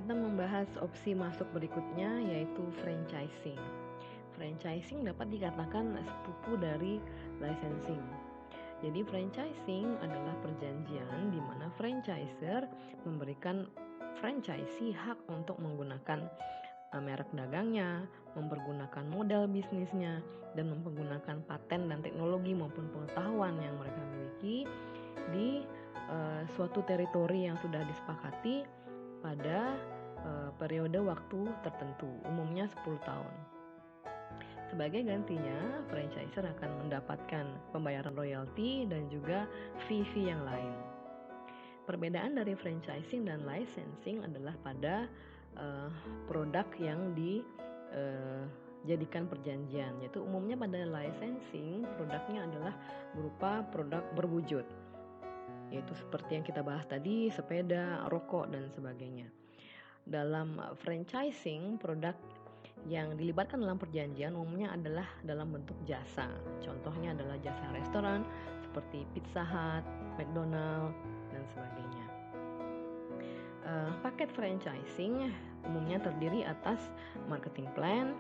Kita membahas opsi masuk berikutnya yaitu franchising. Franchising dapat dikatakan sepupu dari licensing. Jadi franchising adalah perjanjian di mana franchiser memberikan franchisee hak untuk menggunakan merek dagangnya, mempergunakan modal bisnisnya, dan mempergunakan paten dan teknologi maupun pengetahuan yang mereka miliki di suatu teritori yang sudah disepakati pada periode waktu tertentu, umumnya 10 tahun. Sebagai gantinya, franchiser akan mendapatkan pembayaran royalti dan juga fee-fee yang lain. Perbedaan dari franchising dan licensing adalah pada produk yang dijadikan perjanjian, yaitu umumnya pada licensing produknya adalah berupa produk berwujud, yaitu seperti yang kita bahas tadi, sepeda, rokok, dan sebagainya. Dalam franchising, produk yang dilibatkan dalam perjanjian umumnya adalah dalam bentuk jasa. Contohnya adalah jasa restoran seperti Pizza Hut, McDonald, dan sebagainya. Paket franchising umumnya terdiri atas marketing plan,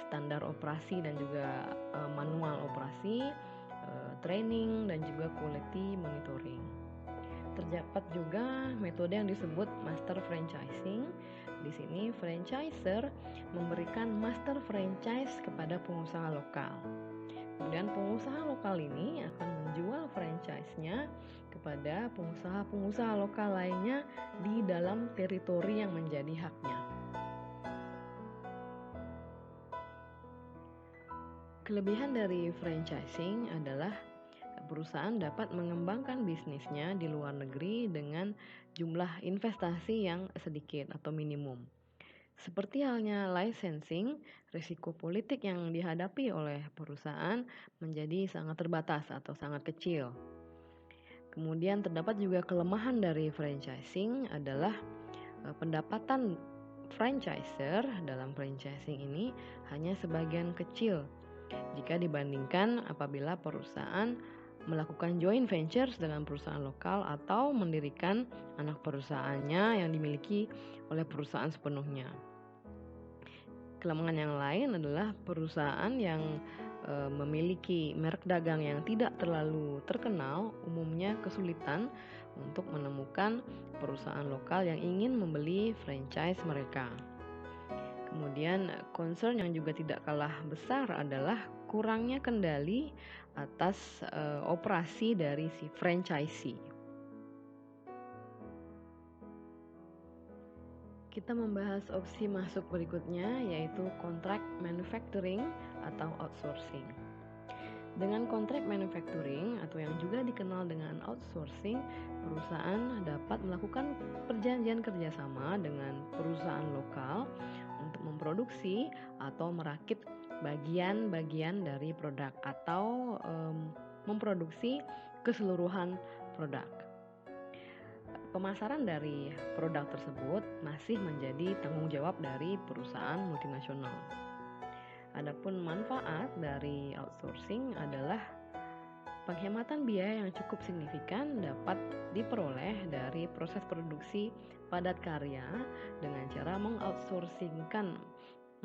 standar operasi dan juga manual operasi, training, dan juga quality monitoring. Terdapat juga metode yang disebut master franchising. Di sini franchiser memberikan master franchise kepada pengusaha lokal. Kemudian pengusaha lokal ini akan menjual franchise-nya kepada pengusaha-pengusaha lokal lainnya di dalam teritori yang menjadi haknya. Kelebihan dari franchising adalah perusahaan dapat mengembangkan bisnisnya di luar negeri dengan jumlah investasi yang sedikit atau minimum. Seperti halnya licensing, risiko politik yang dihadapi oleh perusahaan menjadi sangat terbatas atau sangat kecil. Kemudian terdapat juga kelemahan dari franchising adalah pendapatan franchiser dalam franchising ini hanya sebagian kecil jika dibandingkan apabila perusahaan melakukan joint ventures dengan perusahaan lokal atau mendirikan anak perusahaannya yang dimiliki oleh perusahaan sepenuhnya. Kelemahan yang lain adalah perusahaan yang memiliki merek dagang yang tidak terlalu terkenal umumnya kesulitan untuk menemukan perusahaan lokal yang ingin membeli franchise mereka. Kemudian concern yang juga tidak kalah besar adalah kurangnya kendali atas operasi dari si franchisee. Kita membahas opsi masuk berikutnya yaitu contract manufacturing atau outsourcing. Dengan contract manufacturing atau yang juga dikenal dengan outsourcing, perusahaan dapat melakukan perjanjian kerjasama dengan perusahaan lokal untuk memproduksi atau merakit bagian-bagian dari produk atau memproduksi keseluruhan produk. Pemasaran dari produk tersebut masih menjadi tanggung jawab dari perusahaan multinasional. Adapun manfaat dari outsourcing adalah penghematan biaya yang cukup signifikan dapat diperoleh dari proses produksi padat karya dengan cara mengoutsourcingkan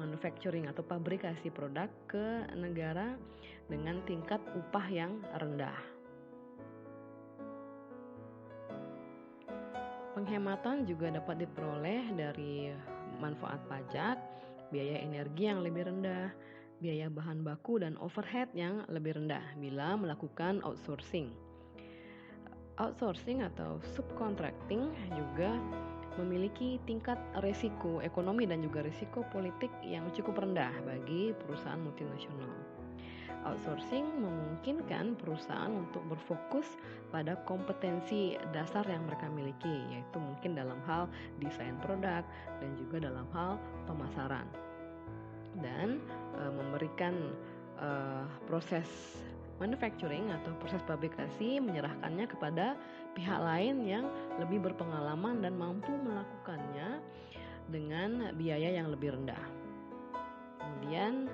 manufacturing atau pabrikasi produk ke negara dengan tingkat upah yang rendah. Penghematan juga dapat diperoleh dari manfaat pajak, biaya energi yang lebih rendah, biaya bahan baku dan overhead yang lebih rendah bila melakukan outsourcing. Outsourcing atau subcontracting juga memiliki tingkat risiko ekonomi dan juga risiko politik yang cukup rendah bagi perusahaan multinasional. Outsourcing memungkinkan perusahaan untuk berfokus pada kompetensi dasar yang mereka miliki, yaitu mungkin dalam hal desain produk dan juga dalam hal pemasaran, dan memberikan proses manufacturing atau proses pabrikasi, menyerahkannya kepada pihak lain yang lebih berpengalaman dan mampu melakukannya dengan biaya yang lebih rendah. Kemudian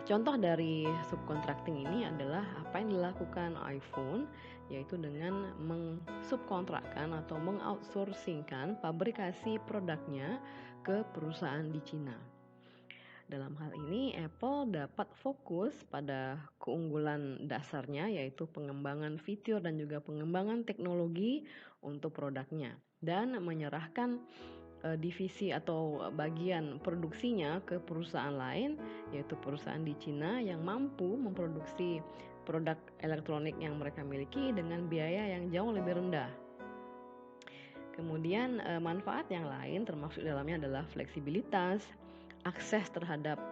contoh dari subcontracting ini adalah apa yang dilakukan iPhone yaitu dengan mengsubkontrakkan atau mengoutsourcingkan pabrikasi produknya ke perusahaan di Cina. Dalam hal ini, Apple dapat fokus pada keunggulan dasarnya, yaitu pengembangan fitur dan juga pengembangan teknologi untuk produknya, dan menyerahkan divisi atau bagian produksinya ke perusahaan lain, yaitu perusahaan di Cina yang mampu memproduksi produk elektronik yang mereka miliki dengan biaya yang jauh lebih rendah. Kemudian manfaat yang lain termasuk dalamnya adalah fleksibilitas, akses terhadap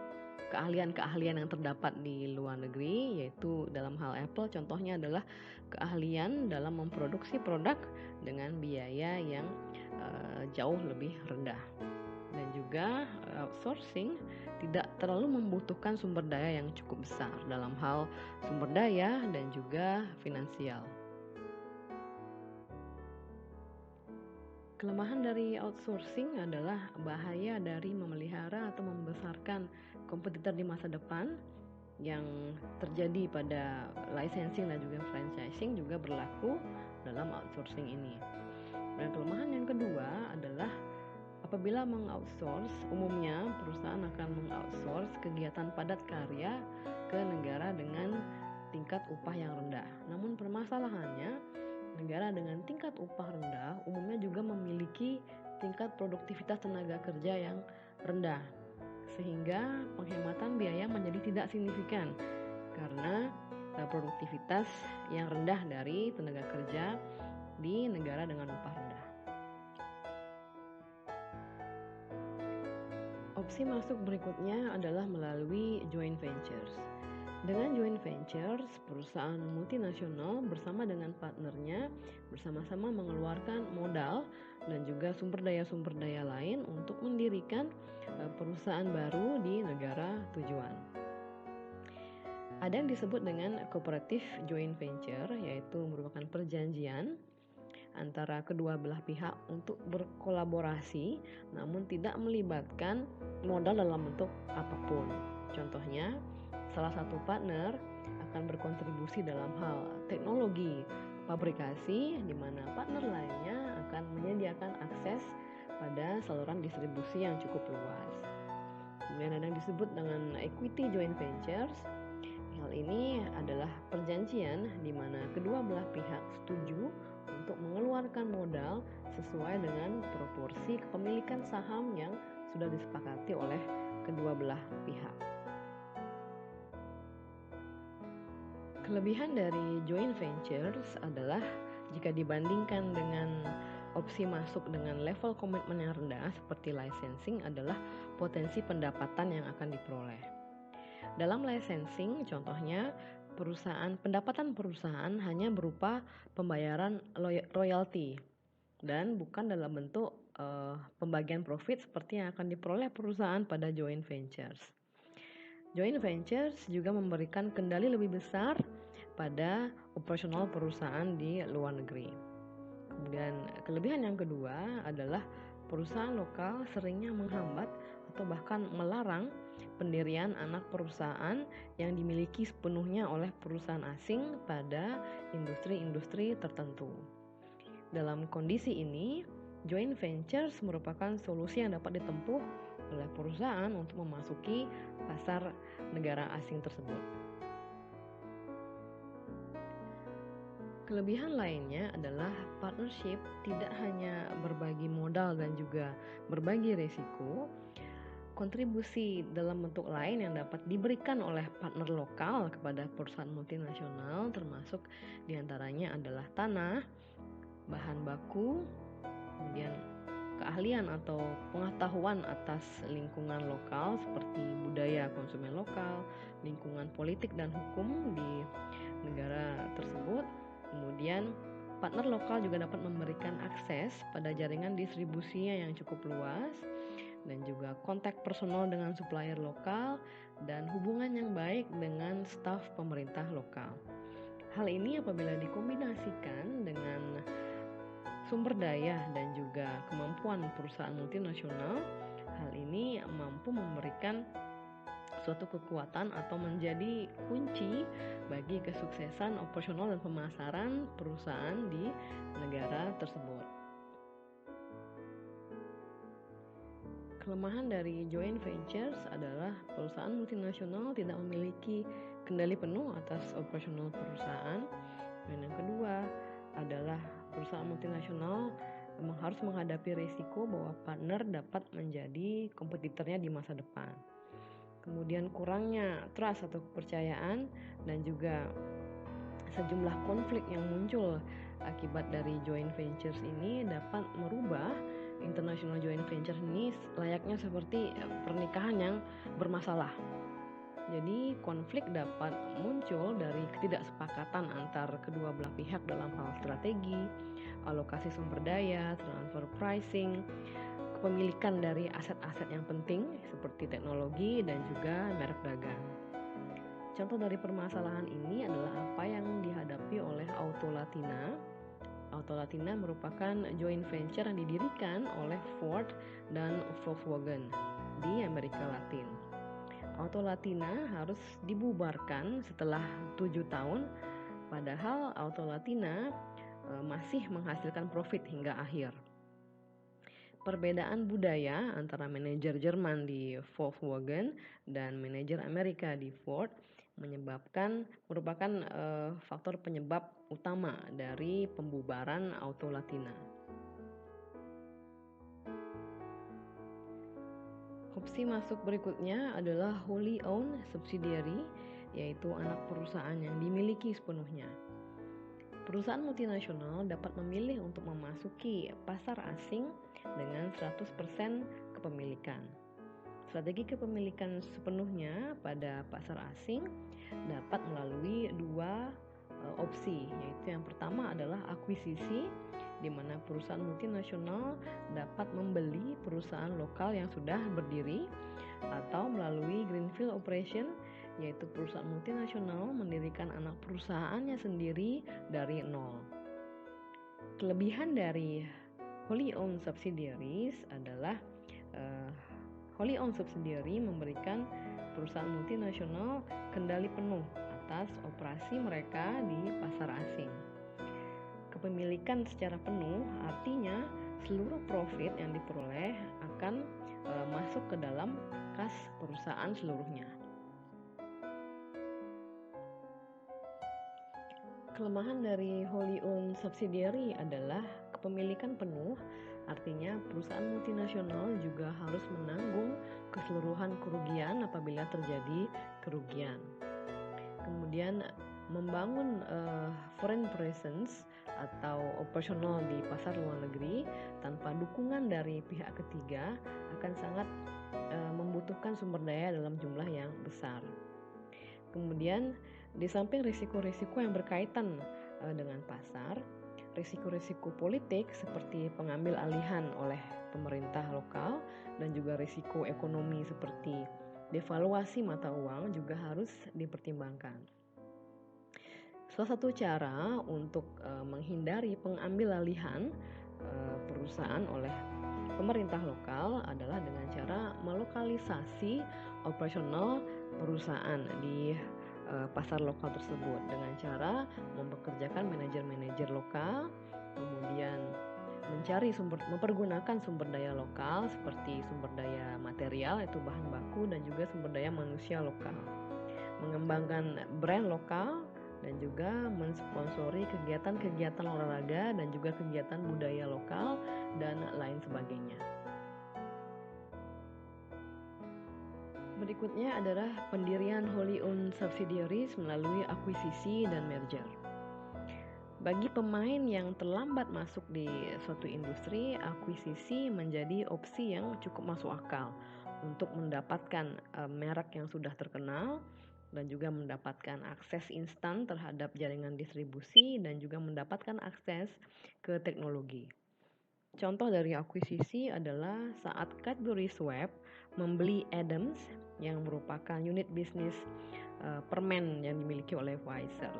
keahlian-keahlian yang terdapat di luar negeri, yaitu dalam hal Apple contohnya adalah keahlian dalam memproduksi produk dengan biaya yang jauh lebih rendah. Dan juga outsourcing tidak terlalu membutuhkan sumber daya yang cukup besar dalam hal sumber daya dan juga finansial. Kelemahan dari outsourcing adalah bahaya dari memelihara atau membesarkan kompetitor di masa depan yang terjadi pada licensing dan juga franchising juga berlaku dalam outsourcing ini. Dan kelemahan yang kedua adalah apabila mengoutsource, umumnya perusahaan akan mengoutsource kegiatan padat karya ke negara dengan tingkat upah yang rendah. Namun permasalahannya, negara dengan tingkat upah rendah umumnya juga memiliki tingkat produktivitas tenaga kerja yang rendah, sehingga penghematan biaya menjadi tidak signifikan karena produktivitas yang rendah dari tenaga kerja di negara dengan upah rendah. Opsi masuk berikutnya adalah melalui joint ventures. Dengan joint ventures, perusahaan multinasional bersama dengan partnernya bersama-sama mengeluarkan modal dan juga sumber daya lain untuk mendirikan perusahaan baru di negara tujuan. Ada yang disebut dengan cooperative joint venture, yaitu merupakan perjanjian antara kedua belah pihak untuk berkolaborasi namun tidak melibatkan modal dalam bentuk apapun. Contohnya, salah satu partner akan berkontribusi dalam hal teknologi pabrikasi, di mana partner lainnya akan menyediakan akses pada saluran distribusi yang cukup luas. Kemudian ada yang disebut dengan equity joint ventures. Hal ini adalah perjanjian di mana kedua belah pihak setuju untuk mengeluarkan modal sesuai dengan proporsi kepemilikan saham yang sudah disepakati oleh kedua belah pihak. Kelebihan dari joint ventures adalah jika dibandingkan dengan opsi masuk dengan level komitmen yang rendah seperti licensing adalah potensi pendapatan yang akan diperoleh. Dalam licensing contohnya pendapatan perusahaan hanya berupa pembayaran royalti dan bukan dalam bentuk pembagian profit seperti yang akan diperoleh perusahaan pada joint ventures. Joint ventures juga memberikan kendali lebih besar pada operasional perusahaan di luar negeri. Kemudian kelebihan yang kedua adalah perusahaan lokal seringnya menghambat atau bahkan melarang pendirian anak perusahaan yang dimiliki sepenuhnya oleh perusahaan asing pada industri-industri tertentu. Dalam kondisi ini, joint ventures merupakan solusi yang dapat ditempuh oleh perusahaan untuk memasuki pasar negara asing tersebut. Kelebihan lainnya adalah partnership tidak hanya berbagi modal dan juga berbagi risiko. Kontribusi dalam bentuk lain yang dapat diberikan oleh partner lokal kepada perusahaan multinasional termasuk diantaranya adalah tanah, bahan baku, kemudian keahlian atau pengetahuan atas lingkungan lokal seperti budaya konsumen lokal, lingkungan politik dan hukum di negara tersebut. Kemudian partner lokal juga dapat memberikan akses pada jaringan distribusinya yang cukup luas dan juga kontak personal dengan supplier lokal dan hubungan yang baik dengan staf pemerintah lokal. Hal ini apabila dikombinasikan dengan sumber daya dan juga kemampuan perusahaan multinasional, hal ini mampu memberikan suatu kekuatan atau menjadi kunci bagi kesuksesan operasional dan pemasaran perusahaan di negara tersebut. Kelemahan dari joint ventures adalah perusahaan multinasional tidak memiliki kendali penuh atas operasional perusahaan. Dan yang kedua adalah perusahaan multinasional harus menghadapi risiko bahwa partner dapat menjadi kompetitornya di masa depan. Kemudian kurangnya trust atau kepercayaan dan juga sejumlah konflik yang muncul akibat dari joint ventures ini dapat merubah international joint venture ini layaknya seperti pernikahan yang bermasalah. Jadi konflik dapat muncul dari ketidaksepakatan antar kedua belah pihak dalam hal strategi, alokasi sumber daya, transfer pricing, kepemilikan dari aset-aset yang penting seperti teknologi dan juga merek dagang. Contoh dari permasalahan ini adalah apa yang dihadapi oleh Autolatina. Autolatina merupakan joint venture yang didirikan oleh Ford dan Volkswagen di Amerika Latin. Autolatina harus dibubarkan setelah 7 tahun, padahal Autolatina masih menghasilkan profit hingga akhir. Perbedaan budaya antara manajer Jerman di Volkswagen dan manajer Amerika di Ford merupakan faktor penyebab utama dari pembubaran Autolatina. Opsi masuk berikutnya adalah wholly owned subsidiary, yaitu anak perusahaan yang dimiliki sepenuhnya. Perusahaan multinasional dapat memilih untuk memasuki pasar asing dengan 100% kepemilikan. Strategi kepemilikan sepenuhnya pada pasar asing dapat melalui dua opsi, yaitu yang pertama adalah akuisisi, di mana perusahaan multinasional dapat membeli perusahaan lokal yang sudah berdiri, atau melalui greenfield operation, yaitu perusahaan multinasional mendirikan anak perusahaannya sendiri dari nol. Kelebihan dari wholly owned subsidiaries adalah wholly owned subsidiary memberikan perusahaan multinasional kendali penuh atas operasi mereka di pasar asing. Kepemilikan secara penuh artinya seluruh profit yang diperoleh akan masuk ke dalam kas perusahaan seluruhnya. Kelemahan dari wholly owned subsidiary adalah kepemilikan penuh, artinya perusahaan multinasional juga harus menanggung keseluruhan kerugian apabila terjadi kerugian. Kemudian membangun foreign presence atau operasional di pasar luar negeri tanpa dukungan dari pihak ketiga akan sangat membutuhkan sumber daya dalam jumlah yang besar. Kemudian di samping risiko-risiko yang berkaitan dengan pasar, risiko-risiko politik seperti pengambil alihan oleh pemerintah lokal dan juga risiko ekonomi seperti devaluasi mata uang juga harus dipertimbangkan. Salah satu cara untuk menghindari pengambil alihan perusahaan oleh pemerintah lokal adalah dengan cara melokalisasi operasional perusahaan di pasar lokal tersebut dengan cara mempekerjakan manajer-manajer lokal, kemudian mempergunakan sumber daya lokal seperti sumber daya material yaitu bahan baku dan juga sumber daya manusia lokal, mengembangkan brand lokal dan juga mensponsori kegiatan-kegiatan olahraga dan juga kegiatan budaya lokal dan lain sebagainya. Berikutnya adalah pendirian wholly owned subsidiaries melalui akuisisi dan merger. Bagi pemain yang terlambat masuk di suatu industri, akuisisi menjadi opsi yang cukup masuk akal untuk mendapatkan merek yang sudah terkenal dan juga mendapatkan akses instan terhadap jaringan distribusi dan juga mendapatkan akses ke teknologi. Contoh dari akuisisi adalah saat Cadbury Schweppes membeli Adams yang merupakan unit bisnis permen yang dimiliki oleh Pfizer.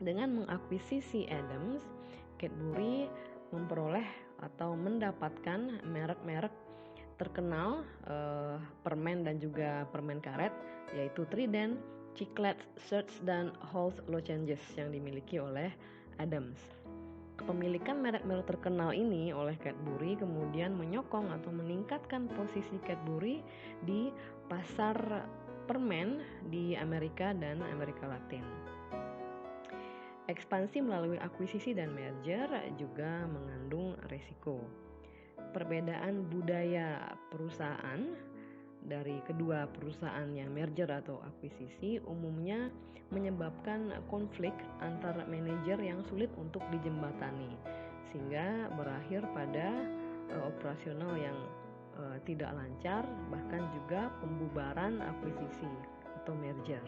Dengan mengakuisisi Adams, Cadbury memperoleh atau mendapatkan merek-merek terkenal permen dan juga permen karet, yaitu Trident, Chiclets, Surge, dan Halls Lozenges yang dimiliki oleh Adams. Kepemilikan merek-merek terkenal ini oleh Cadbury kemudian menyokong atau meningkatkan posisi Cadbury di pasar permen di Amerika dan Amerika Latin. Ekspansi melalui akuisisi dan merger juga mengandung resiko. Perbedaan budaya perusahaan dari kedua perusahaan yang merger atau akuisisi umumnya menyebabkan konflik antara manajer yang sulit untuk dijembatani, sehingga berakhir pada operasional yang tidak lancar, bahkan juga pembubaran akuisisi atau merger.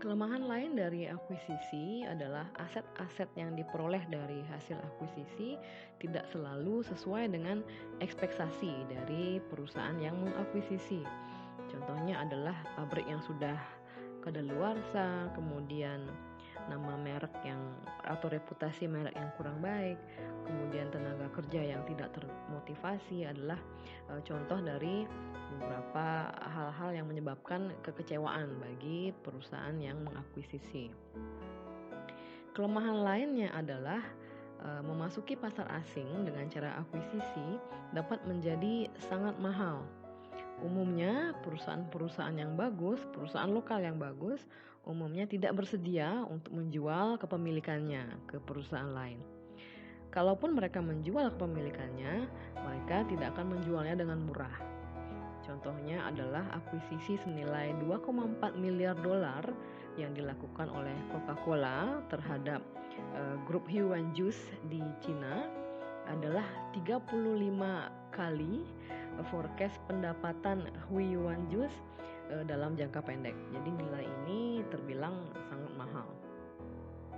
Kelemahan lain dari akuisisi adalah aset-aset yang diperoleh dari hasil akuisisi tidak selalu sesuai dengan ekspektasi dari perusahaan yang mengakuisisi. Contohnya adalah pabrik yang sudah kadaluarsa, kemudian nama merek yang atau reputasi merek yang kurang baik, kemudian tenaga kerja yang tidak termotivasi adalah contoh dari beberapa hal-hal yang menyebabkan kekecewaan bagi perusahaan yang mengakuisisi. Kelemahan lainnya adalah memasuki pasar asing dengan cara akuisisi dapat menjadi sangat mahal. Umumnya perusahaan-perusahaan yang bagus, perusahaan lokal yang bagus, umumnya tidak bersedia untuk menjual kepemilikannya ke perusahaan lain. Kalaupun mereka menjual kepemilikannya, mereka tidak akan menjualnya dengan murah. Contohnya adalah akuisisi senilai 2,4 miliar dolar yang dilakukan oleh Coca-Cola terhadap grup Huiwen Juice di Cina adalah 35 kali forecast pendapatan Huiwen Juice dalam jangka pendek. Jadi nilai ini terbilang sangat mahal.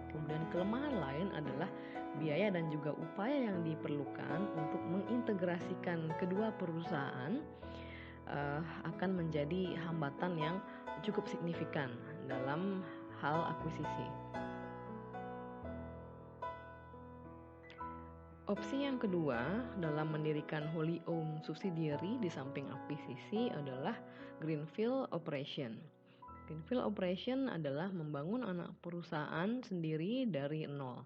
Kemudian kelemahan lain adalah biaya dan juga upaya yang diperlukan untuk mengintegrasikan kedua perusahaan akan menjadi hambatan yang cukup signifikan dalam hal akuisisi. Opsi yang kedua dalam mendirikan wholly owned subsidiary di samping akuisisi adalah greenfield operation. Greenfield operation adalah membangun anak perusahaan sendiri dari nol.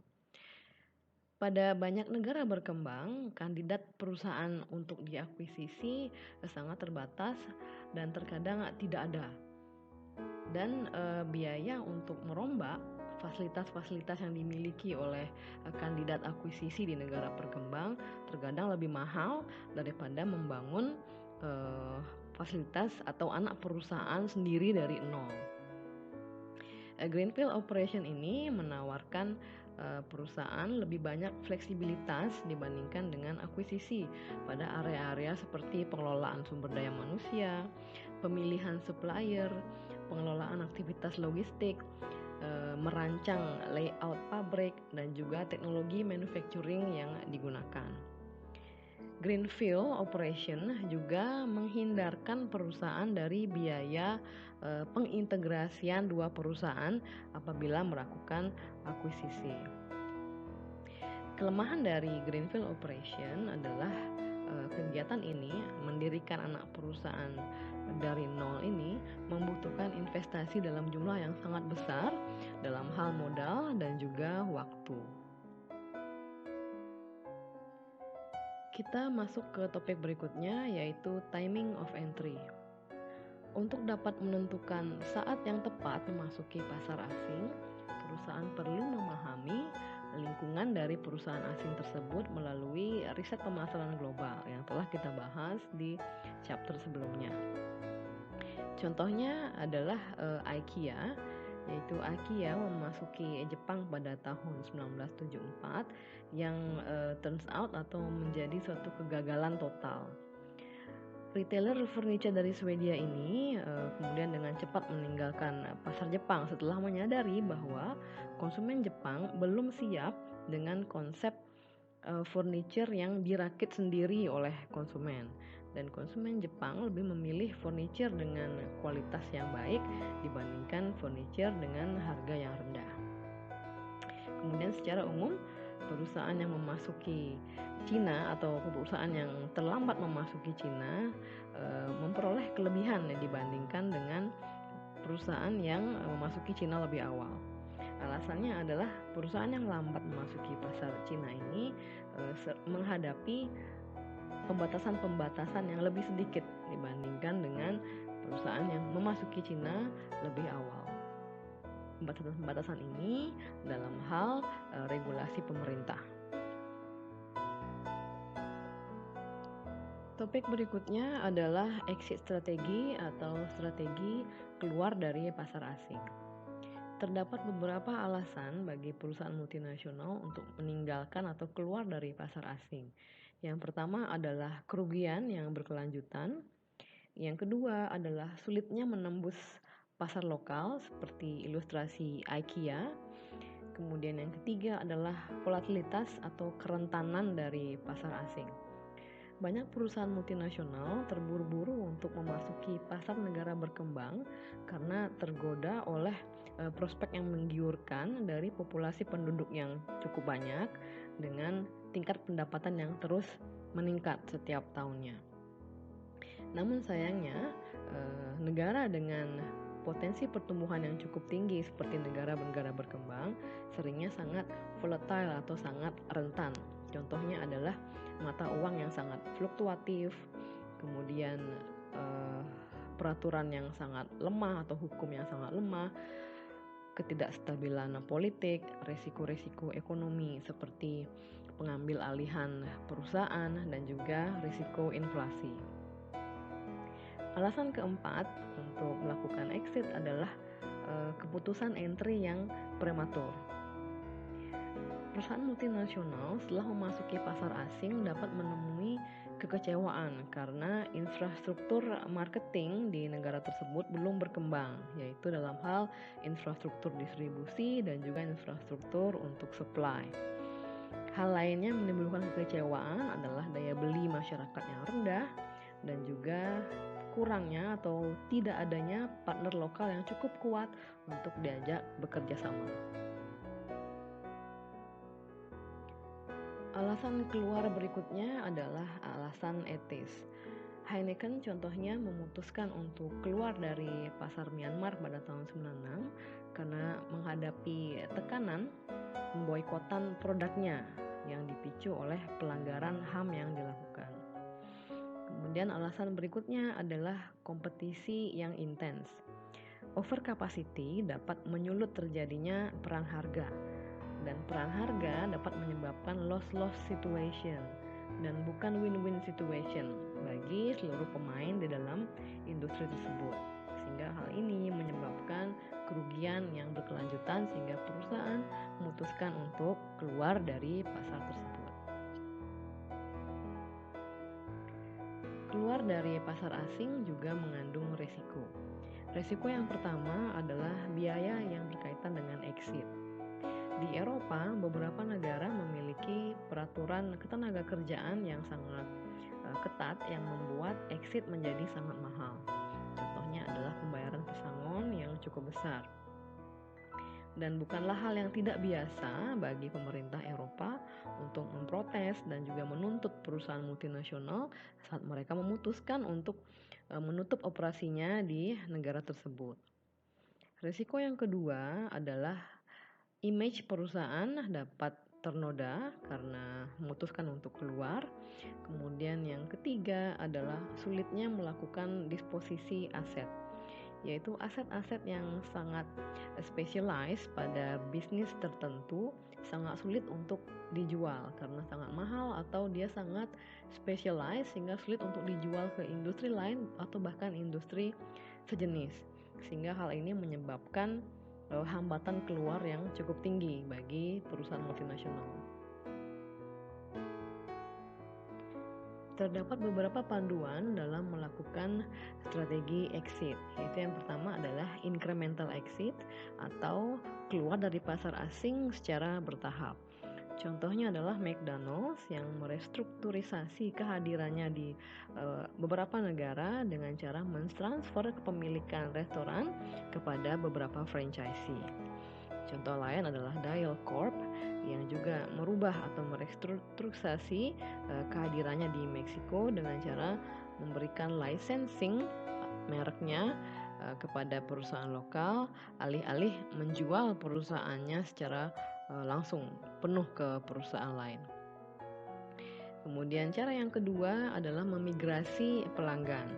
Pada banyak negara berkembang, kandidat perusahaan untuk diakuisisi sangat terbatas dan terkadang tidak ada. Dan biaya untuk merombak fasilitas-fasilitas yang dimiliki oleh kandidat akuisisi di negara berkembang terkadang lebih mahal daripada membangun fasilitas atau anak perusahaan sendiri dari nol. Greenfield operation ini menawarkan perusahaan lebih banyak fleksibilitas dibandingkan dengan akuisisi pada area-area seperti pengelolaan sumber daya manusia, pemilihan supplier, pengelolaan aktivitas logistik, merancang layout pabrik, dan juga teknologi manufacturing yang digunakan. Greenfield operation juga menghindarkan perusahaan dari biaya pengintegrasian dua perusahaan apabila melakukan akuisisi. Kelemahan dari greenfield operation adalah kegiatan ini mendirikan anak perusahaan dari nol ini membutuhkan investasi dalam jumlah yang sangat besar dalam hal modal dan juga waktu. Kita masuk ke topik berikutnya yaitu timing of entry. Untuk dapat menentukan saat yang tepat memasuki pasar asing, perusahaan perlu memahami lingkungan dari perusahaan asing tersebut melalui riset pemasaran global yang telah kita bahas di chapter sebelumnya. Contohnya adalah IKEA, yaitu IKEA memasuki Jepang pada tahun 1974 yang turns out atau menjadi suatu kegagalan total. Retailer furniture dari Swedia ini kemudian dengan cepat meninggalkan pasar Jepang setelah menyadari bahwa konsumen Jepang belum siap dengan konsep furniture yang dirakit sendiri oleh konsumen, dan konsumen Jepang lebih memilih furniture dengan kualitas yang baik dibandingkan furniture dengan harga yang rendah. Kemudian secara umum perusahaan yang memasuki Cina atau perusahaan yang terlambat memasuki Cina memperoleh kelebihan ya, dibandingkan dengan perusahaan yang memasuki Cina lebih awal. Alasannya adalah perusahaan yang lambat memasuki pasar Cina ini menghadapi pembatasan-pembatasan yang lebih sedikit dibandingkan dengan perusahaan yang memasuki Cina lebih awal. Pembatasan-pembatasan ini dalam hal regulasi pemerintah. Topik berikutnya adalah exit strategi atau strategi keluar dari pasar asing. Terdapat beberapa alasan bagi perusahaan multinasional untuk meninggalkan atau keluar dari pasar asing. Yang pertama adalah kerugian yang berkelanjutan. Yang kedua adalah sulitnya menembus pasar lokal seperti ilustrasi IKEA. Kemudian yang ketiga adalah volatilitas atau kerentanan dari pasar asing. Banyak perusahaan multinasional terburu-buru untuk memasuki pasar negara berkembang karena tergoda oleh prospek yang menggiurkan dari populasi penduduk yang cukup banyak dengan tingkat pendapatan yang terus meningkat setiap tahunnya. Namun sayangnya negara dengan potensi pertumbuhan yang cukup tinggi seperti negara-negara berkembang seringnya sangat volatile atau sangat rentan. Contohnya adalah mata uang yang sangat fluktuatif, kemudian peraturan yang sangat lemah atau hukum yang sangat lemah, ketidakstabilan politik, resiko-resiko ekonomi seperti pengambil alihan perusahaan dan juga risiko inflasi. Alasan keempat untuk melakukan exit adalah keputusan entry yang prematur. Perusahaan multinasional setelah memasuki pasar asing dapat menemui kekecewaan karena infrastruktur marketing di negara tersebut belum berkembang, yaitu dalam hal infrastruktur distribusi dan juga infrastruktur untuk supply. Hal lainnya menimbulkan kekecewaan adalah daya beli masyarakat yang rendah dan juga kurangnya atau tidak adanya partner lokal yang cukup kuat untuk diajak bekerja sama. Alasan keluar berikutnya adalah alasan etis. Heineken contohnya memutuskan untuk keluar dari pasar Myanmar pada tahun 96 karena menghadapi tekanan memboikotan produknya yang dipicu oleh pelanggaran HAM yang dilakukan. Kemudian alasan berikutnya adalah kompetisi yang intens. Overcapacity dapat menyulut terjadinya perang harga. Dan perang harga dapat menyebabkan loss-loss situation dan bukan win-win situation bagi seluruh pemain di dalam industri tersebut. Sehingga hal ini menyebabkan kerugian yang berkelanjutan sehingga perusahaan memutuskan untuk keluar dari pasar tersebut. Keluar dari pasar asing juga mengandung risiko. Risiko yang pertama adalah biaya yang berkaitan dengan exit. Di Eropa, beberapa negara memiliki peraturan ketenagakerjaan yang sangat ketat yang membuat exit menjadi sangat mahal. Contohnya adalah pembayaran pesangon yang cukup besar. Dan bukanlah hal yang tidak biasa bagi pemerintah Eropa untuk memprotes dan juga menuntut perusahaan multinasional saat mereka memutuskan untuk menutup operasinya di negara tersebut. Risiko yang kedua adalah image perusahaan dapat ternoda karena memutuskan untuk keluar. Kemudian yang ketiga adalah sulitnya melakukan disposisi aset, yaitu aset-aset yang sangat specialized pada bisnis tertentu sangat sulit untuk dijual karena sangat mahal atau dia sangat specialized sehingga sulit untuk dijual ke industri lain atau bahkan industri sejenis. Sehingga hal ini menyebabkan hambatan keluar yang cukup tinggi bagi perusahaan multinasional. Terdapat beberapa panduan dalam melakukan strategi exit, yaitu yang pertama adalah incremental exit atau keluar dari pasar asing secara bertahap. Contohnya adalah McDonald's yang merestrukturisasi kehadirannya di beberapa negara dengan cara mentransfer kepemilikan restoran kepada beberapa franchisee. Contoh lain adalah Dial Corp yang juga merubah merubah atau merestrukturisasi kehadirannya di Meksiko dengan cara memberikan licensing mereknya kepada perusahaan lokal, alih-alih menjual perusahaannya secara langsung penuh ke perusahaan lain. Kemudian cara yang kedua adalah memigrasi pelanggan.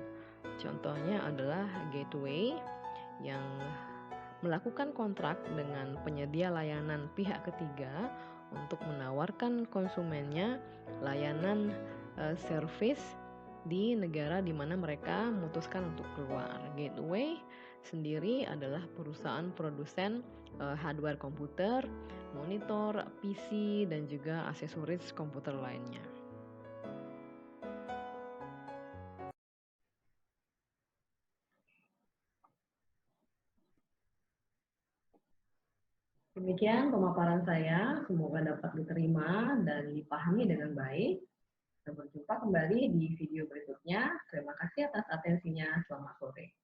Contohnya adalah Gateway yang melakukan kontrak dengan penyedia layanan pihak ketiga untuk menawarkan konsumennya layanan service di negara di mana mereka memutuskan untuk keluar. Gateway sendiri adalah perusahaan produsen hardware komputer, monitor, PC, dan juga aksesoris komputer lainnya. Demikian pemaparan saya, semoga dapat diterima dan dipahami dengan baik. Sampai jumpa kembali di video berikutnya. Terima kasih atas atensinya. Selamat sore.